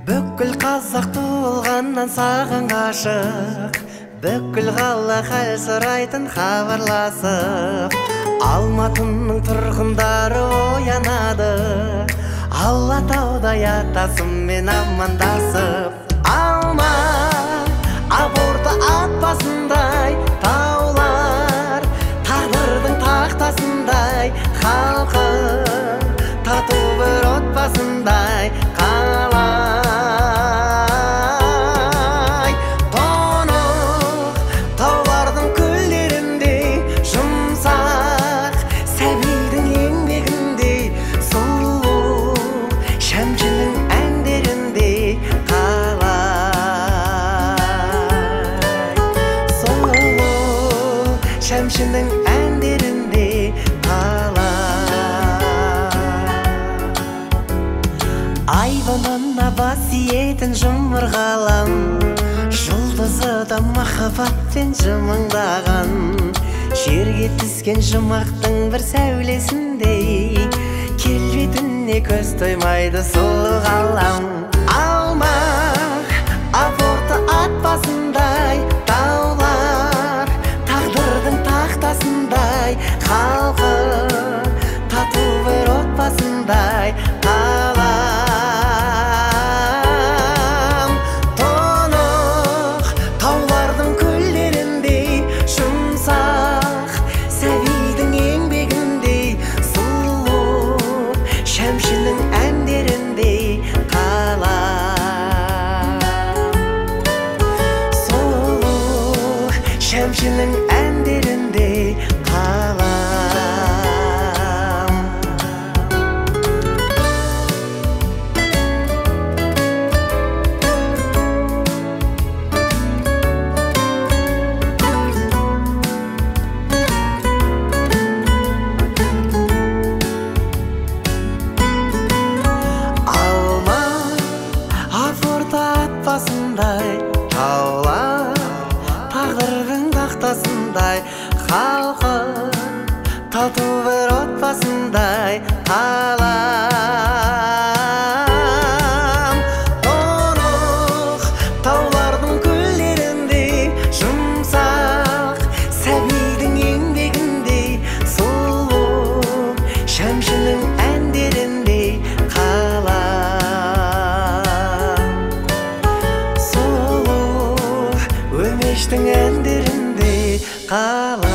Бүкіл қазақ туылғаннан саған ғашық, бүкіл қала хәл сұрайтын хабарласып, Алматының тұрғындары оянады, Алатауда атасымен амандасып. Алма аборты ат басындай таулар, тағдырдың тақтасындай халқы, тату бір отбасындай қалай. Тонық таулардың көлдеріндей жұмсақ, сәбидің еңбегіндей сұлу, шәмшінің әндеріндей сұлу, шәмшінің әндеріндей айванына бас иетін жұмыр ғалам, жұлдызы да махаббатпен жымыңдаған, жерге түскен жұмақтың бір сәулесіндей, келбетіне көз тоймайды сұлу ғалам. Алмақ аборты ат басындай таулар, тағдырдың тақтасындай халқы, тату бір отбасындай шәмшінің әндеріндей қалам. Алма аборты ат басындай таулар, тағдырдың тақтасындай халқы, тату бір отбасындай қалам. Тонық таулардың көлдеріндей жұмсақ, сәбидің еңбегіндей сұлу, шәмшінің әндеріндей сұлу, өмештің әндеріндей қалам.